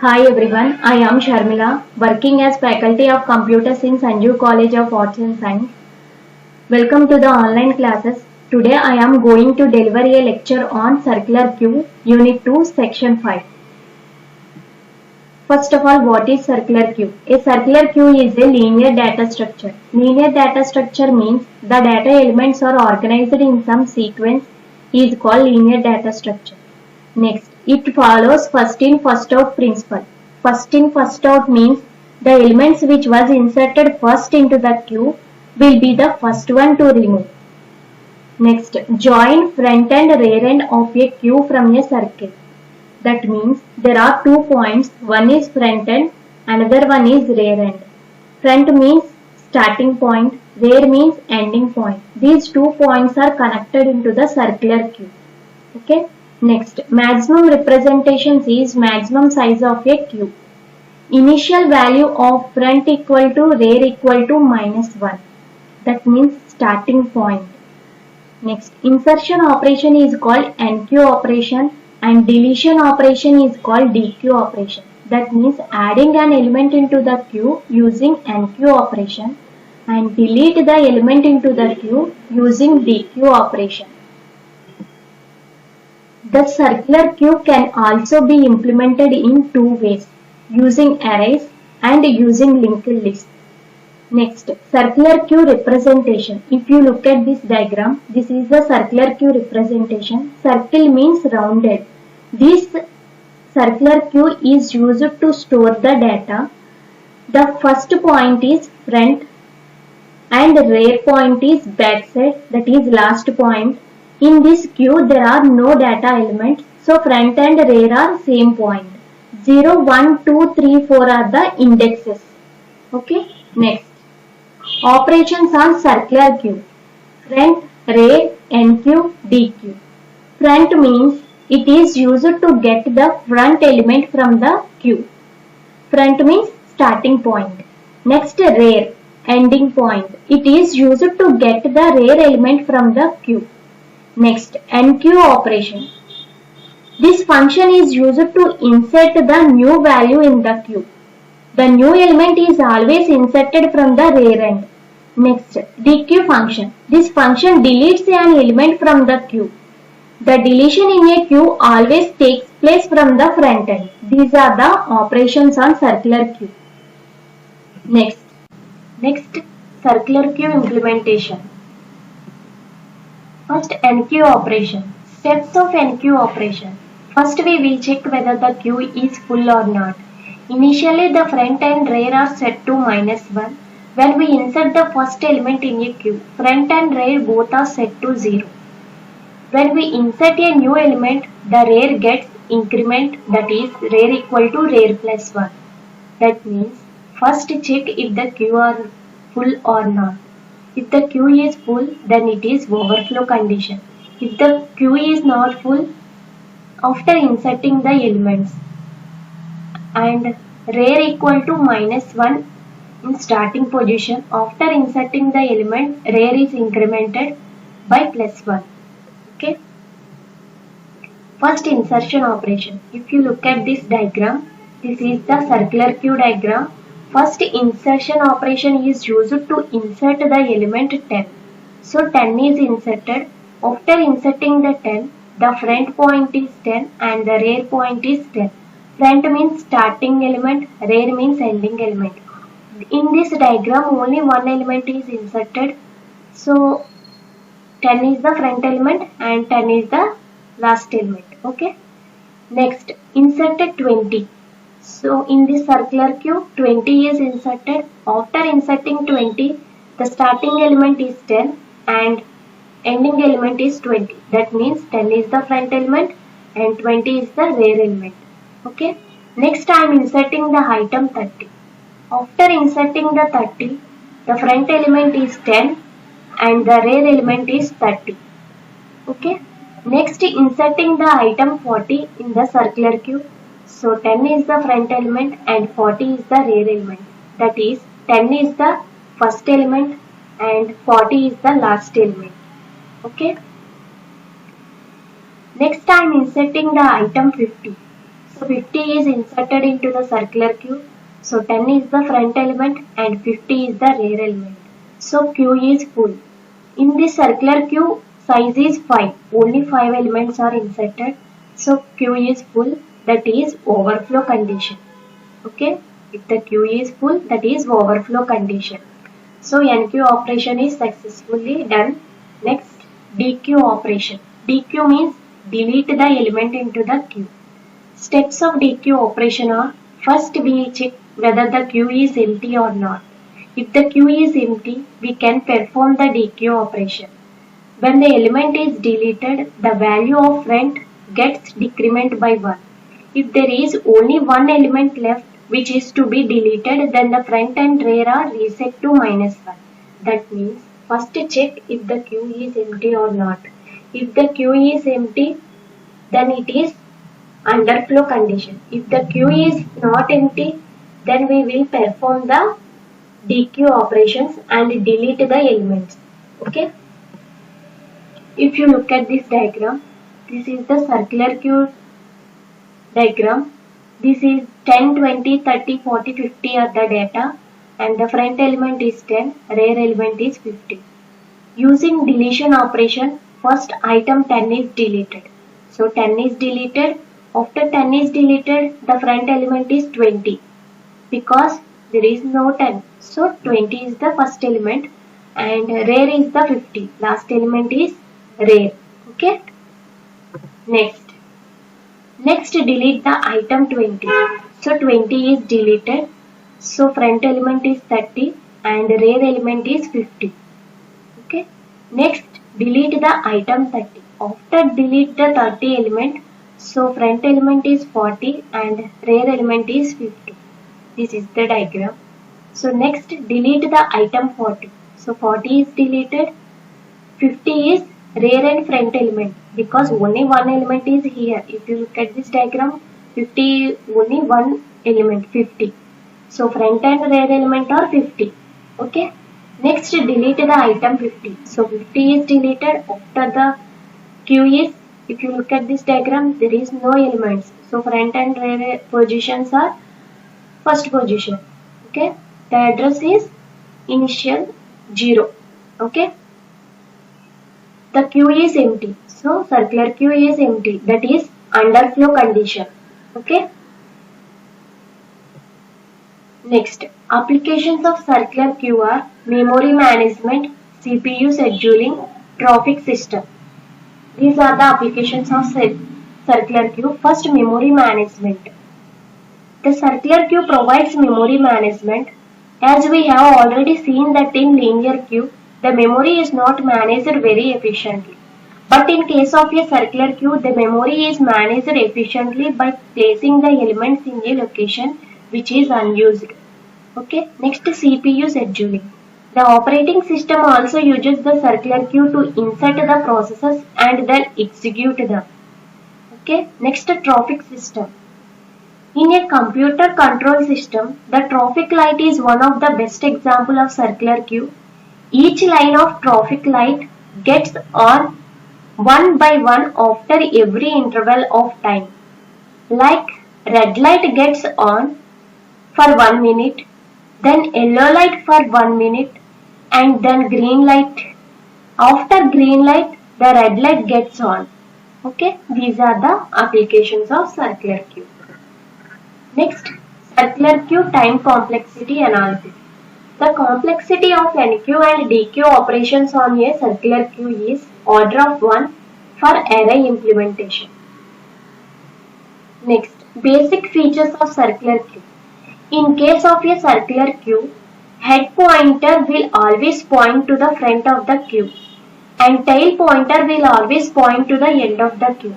Hi everyone, I am Sharmila, working as faculty of computers in Sanjeev College of Arts and Science. Welcome to the online classes. Today I am going to deliver a lecture on Circular Queue, Unit 2, Section 5. First of all, what is circular queue? A circular queue is a linear data structure. Linear data structure means the data elements are organized in some sequence is called linear data structure. Next, it follows first in first out principle. First in first out means the elements which was inserted first into the queue will be the first one to remove. Next, join front and rear end of a queue from a circle. That means there are 2 points, one is front end, another one is rear end. Front means starting point, rear means ending point. These 2 points are connected into the circular queue. Okay. Next, maximum representations is maximum size of a queue. Initial value of front equal to rear equal to -1. That means starting point. Next, insertion operation is called NQ operation and deletion operation is called DQ operation. That means adding an element into the queue using NQ operation and delete the element into the queue using DQ operation. The circular queue can also be implemented in 2 ways, using arrays and using linked lists. Next, circular queue representation. If you look at this diagram, this is the circular queue representation. Circle means rounded. This circular queue is used to store the data. The first point is front and rear point is backside, that is last point. In this queue there are no data elements, so front and rear are same point. 0, 1, 2, 3, 4 are the indexes. Okay. Next, operations on circular queue. Front, rear, NQ, DQ. Front means it is used to get the front element from the queue. Front means starting point. Next, rear, ending point. It is used to get the rear element from the queue. Next, NQ operation. This function is used to insert the new value in the queue. The new element is always inserted from the rear end. Next, DQ function. This function deletes an element from the queue. The deletion in a queue always takes place from the front end. These are the operations on circular queue. Next, circular queue implementation. First, NQ operation. Steps of NQ operation. First, we will check whether the queue is full or not. Initially, the front and rear are set to -1. When we insert the first element in a queue, front and rear both are set to 0. When we insert a new element, the rear gets increment, that is rear equal to rear plus 1. That means first check if the queue are full or not. If the queue is full, then it is overflow condition. If the queue is not full, after inserting the elements and rear equal to -1 in starting position, after inserting the element, rear is incremented by +1. Okay. First, insertion operation. If you look at this diagram, this is the circular queue diagram. First, insertion operation is used to insert the element 10. So 10 is inserted. After inserting the 10, the front point is 10 and the rear point is 10. Front means starting element, rear means ending element. In this diagram, only one element is inserted. So 10 is the front element and 10 is the last element. Okay. Next, inserted 20. So in this circular queue, 20 is inserted. After inserting 20, the starting element is 10 and ending element is 20. That means 10 is the front element and 20 is the rear element. Okay. Next, I am inserting the item 30. After inserting the 30, the front element is 10 and the rear element is 30. Okay. Next, inserting the item 40 in the circular queue. So 10 is the front element and 40 is the rear element. That is 10 is the first element and 40 is the last element. Okay. Next, I am inserting the item 50. 50 is inserted into the circular queue. So 10 is the front element and 50 is the rear element. So queue is full. In this circular queue, size is 5. Only 5 elements are inserted. So queue is full. That is overflow condition. Okay. If the queue is full, that is overflow condition. So NQ operation is successfully done. Next, DQ operation. DQ means delete the element into the queue. Steps of DQ operation are: first we check whether the queue is empty or not. If the queue is empty, we can perform the DQ operation. When the element is deleted, the value of front gets decrement by 1. If there is only one element left which is to be deleted, then the front and rear are reset to -1. That means first check if the queue is empty or not. If the queue is empty, then it is underflow condition. If the queue is not empty, then we will perform the DQ operations and delete the elements. Okay. If you look at this diagram, this is the circular queue diagram. This is 10, 20, 30, 40, 50 are the data, and the front element is 10, rear element is 50. Using deletion operation, first item 10 is deleted. So 10 is deleted. After 10 is deleted, the front element is 20 because there is no 10. So 20 is the first element and rear is the 50. Last element is rear. Okay. Next delete the item 20. So 20 is deleted. So front element is 30 and rear element is 50. Okay. Next delete the item 30. After delete the 30 element, so front element is 40 and rear element is 50. This is the diagram. So next delete the item 40. So 40 is deleted. 50 is rear and front element because only one element is here. If you look at this diagram, 50 only one element 50. So front and rear element are 50. Okay. Next delete the item 50. So 50 is deleted. After the queue is, if you look at this diagram, there is no elements. So front and rear positions are first position. Okay. The address is initial 0. Okay. The queue is empty. So circular queue is empty. That is underflow condition. Okay. Next, applications of circular queue are memory management, CPU scheduling, traffic system. These are the applications of circular queue. First, memory management. The circular queue provides memory management. As we have already seen that in linear queue, the memory is not managed very efficiently. But in case of a circular queue, the memory is managed efficiently by placing the elements in a location which is unused. Okay. Next, CPU scheduling. The operating system also uses the circular queue to insert the processes and then execute them. Okay. Next, traffic system. In a computer control system, the traffic light is one of the best example of circular queue. Each line of traffic light gets on one by one after every interval of time. Like red light gets on for 1 minute, then yellow light for 1 minute, and then green light. After green light, the red light gets on. Okay, these are the applications of circular queue. Next, circular queue time complexity analysis. The complexity of NQ and DQ operations on a circular queue is order of 1 for array implementation. Next, basic features of circular queue. In case of a circular queue, head pointer will always point to the front of the queue and tail pointer will always point to the end of the queue.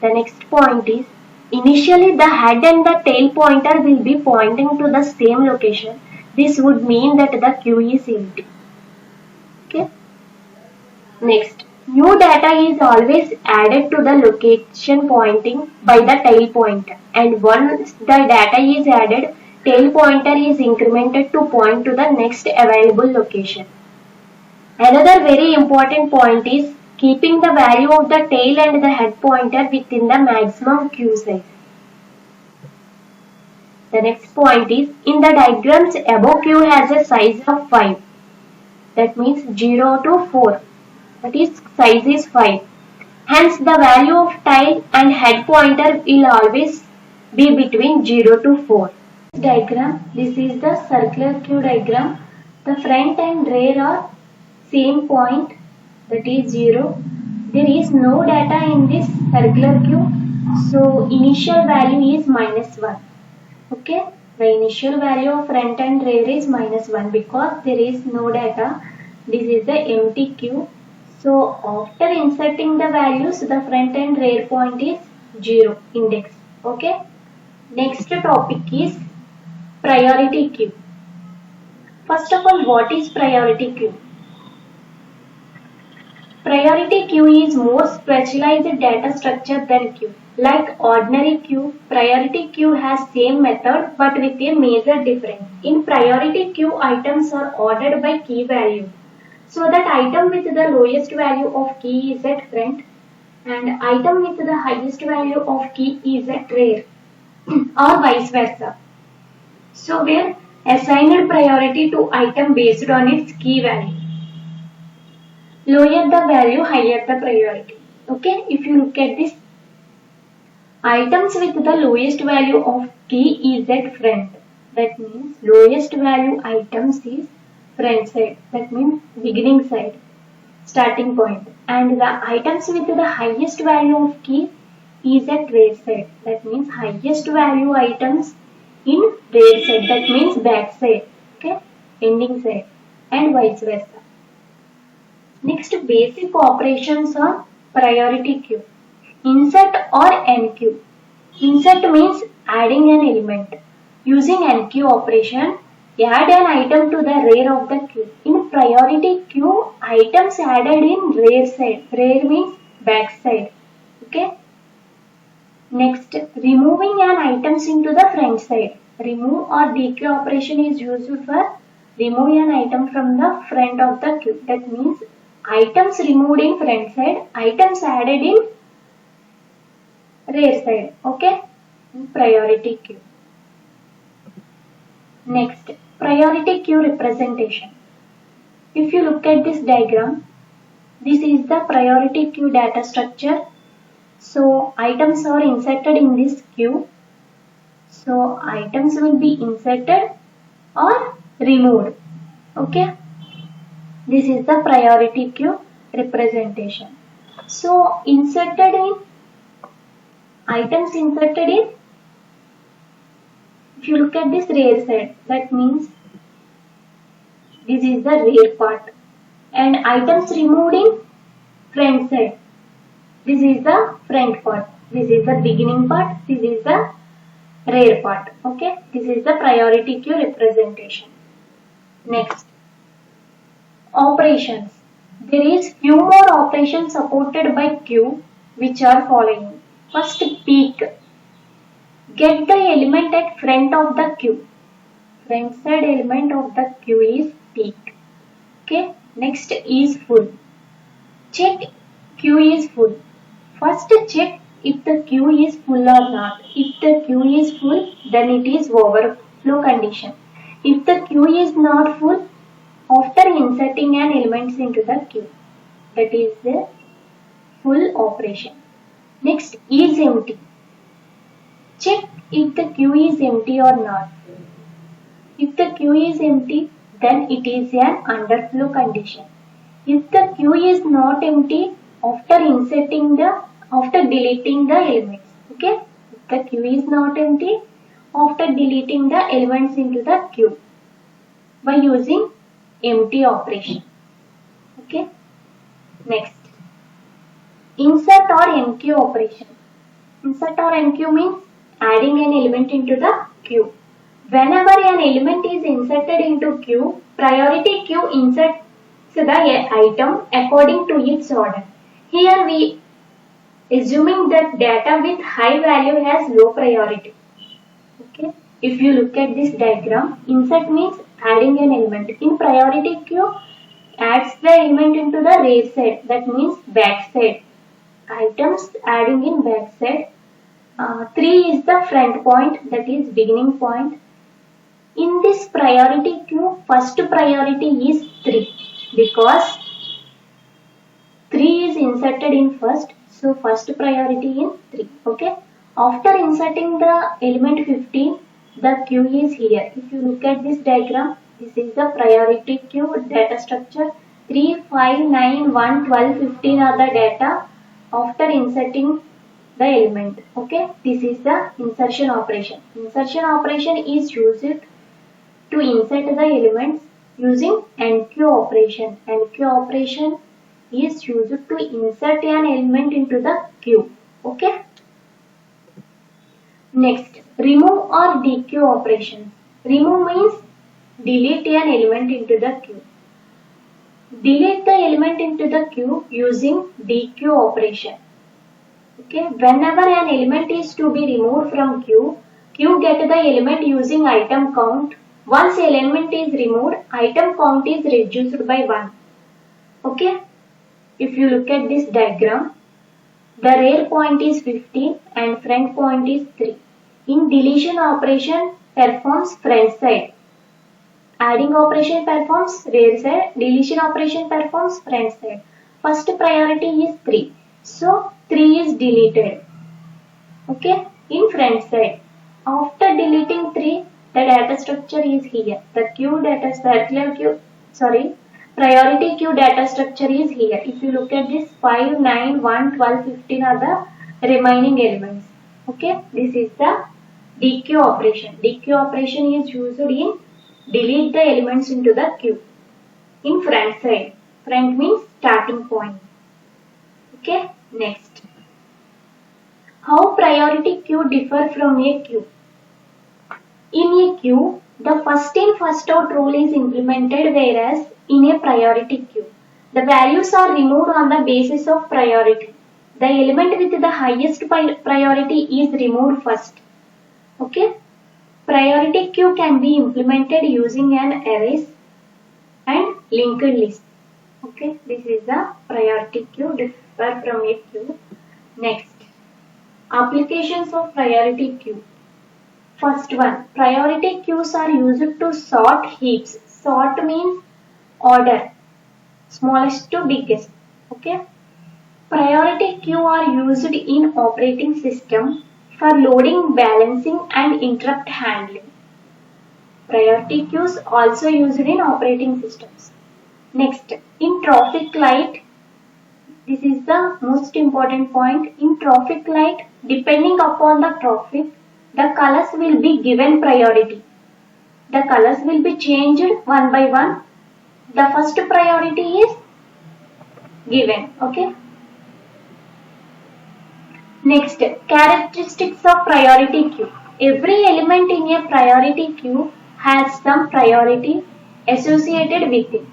The next point is, initially the head and the tail pointer will be pointing to the same location. This would mean that the queue is empty. Okay. Next, new data is always added to the location pointing by the tail pointer, and once the data is added, tail pointer is incremented to point to the next available location. Another very important point is keeping the value of the tail and the head pointer within the maximum queue size. The next point is, in the diagrams above, Q has a size of 5. That means 0 to 4. That is, size is 5. Hence, the value of tail and head pointer will always be between 0 to 4. Diagram. This is the circular Q diagram. The front and rear are same point, that is 0. There is no data in this circular Q. So, initial value is -1. Okay. The initial value of front and rear is -1 because there is no data. This is the empty Q. So after inserting the values, the front and rear point is 0 index. Okay. Next topic is priority queue. First of all, what is priority queue? Priority queue is more specialized data structure than queue. Like ordinary queue, priority queue has same method but with a major difference. In priority queue, items are ordered by key value. So that item with the lowest value of key is at front and item with the highest value of key is at rear or vice versa. So we are assigned priority to item based on its key value. Lower the value, higher the priority. Okay, if you look at this, items with the lowest value of key is at front. That means lowest value items is front side, that means beginning side, starting point, and the items with the highest value of key is at rear side, that means highest value items in rear side, that means back side, okay, ending side, and vice versa. Next, basic operations on priority queue. Insert or NQ. Insert means adding an element. Using NQ operation, add an item to the rear of the queue. In priority queue, items added in rear side. Rear means back side. Okay. Next, removing an items into the front side. Remove or DQ operation is used for remove an item from the front of the queue. That means items removed in front side, items added in rear side. Okay. In priority queue. Next, priority queue representation. If you look at this diagram, this is the priority queue data structure. So, items are inserted in this queue. So, items will be inserted or removed. Okay. This is the priority queue representation. So, inserted in, items inserted in, if you look at this rear side, that means this is the rear part, and items removed in front side, this is the front part, this is the beginning part, this is the rear part. Okay, this is the priority queue representation. Next, operations. There is few more operations supported by queue which are following. First, peek. Get the element at front of the queue. Front side element of the queue is peek. Okay. Next is full. Check queue is full. First check if the queue is full or not. If the queue is full, then it is overflow condition. If the queue is not full, after inserting an elements into the queue, that is the full operation. Next is empty. Check if the queue is empty or not. If the queue is empty, then it is an underflow condition. If the queue is not empty, after deleting the elements. Okay. If the queue is not empty, after deleting the elements into the queue by using empty operation. Okay. Next, insert or NQ operation. Insert or NQ means adding an element into the queue. Whenever an element is inserted into queue, priority queue inserts the item according to its order. Here we assuming that data with high value has low priority. Okay. If you look at this diagram, insert means adding an element. In priority queue, adds the element into the rear side, that means back side. Items adding in back side, 3 is the front point, that is beginning point. In this priority queue, first priority is 3 because 3 is inserted in first, so first priority in 3. Okay. After inserting the element 15, the queue is here. If you look at this diagram, this is the priority queue data structure. 3, 5, 9, 1, 12, 15 are the data after inserting the element. Okay. This is the insertion operation. Insertion operation is used to insert the elements using NQ operation. NQ operation is used to insert an element into the queue. Okay. Next, remove or dequeue operations. Remove means delete an element into the queue. Delete the element into the queue using dequeue operation. Okay. Whenever an element is to be removed from queue get the element using item count. Once element is removed, item count is reduced by 1. Okay. If you look at this diagram, the rear point is 15 and front point is 3. In deletion operation performs front side. Adding operation performs rear side. Deletion operation performs front side. First priority is 3. So 3 is deleted. Okay. In front side. After deleting 3, the data structure is here. The priority queue data structure is here. If you look at this, 5, 9, 1, 12, 15 are the remaining elements. Okay, this is the dequeue operation. Dequeue operation is used in delete the elements into the queue. In front side, front means starting point. Okay, next. How priority queue differ from a queue? In a queue, the first in first out rule is implemented, whereas in a priority queue, the values are removed on the basis of priority. The element with the highest priority is removed first. Okay. Priority queue can be implemented using an arrays and linked list. Okay. This is the priority queue differ from a queue. Next. Applications of priority queue. First one, priority queues are used to sort heaps. Sort means order, smallest to biggest. Okay. Priority queue are used in operating system for loading, balancing and interrupt handling. Priority queues also used in operating systems. Next, in traffic light, this is the most important point. In traffic light, depending upon the traffic, the colors will be given priority. The colors will be changed one by one. The first priority is given. Okay. Next, characteristics of priority queue. Every element in a priority queue has some priority associated with it.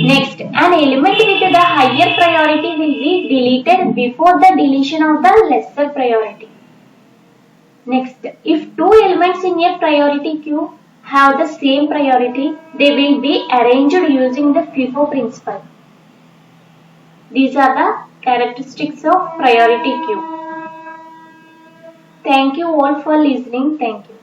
Next, an element with the higher priority will be deleted before the deletion of the lesser priority. Next, if two elements in a priority queue have the same priority, they will be arranged using the FIFO principle. These are the characteristics of priority queue. Thank you all for listening. Thank you.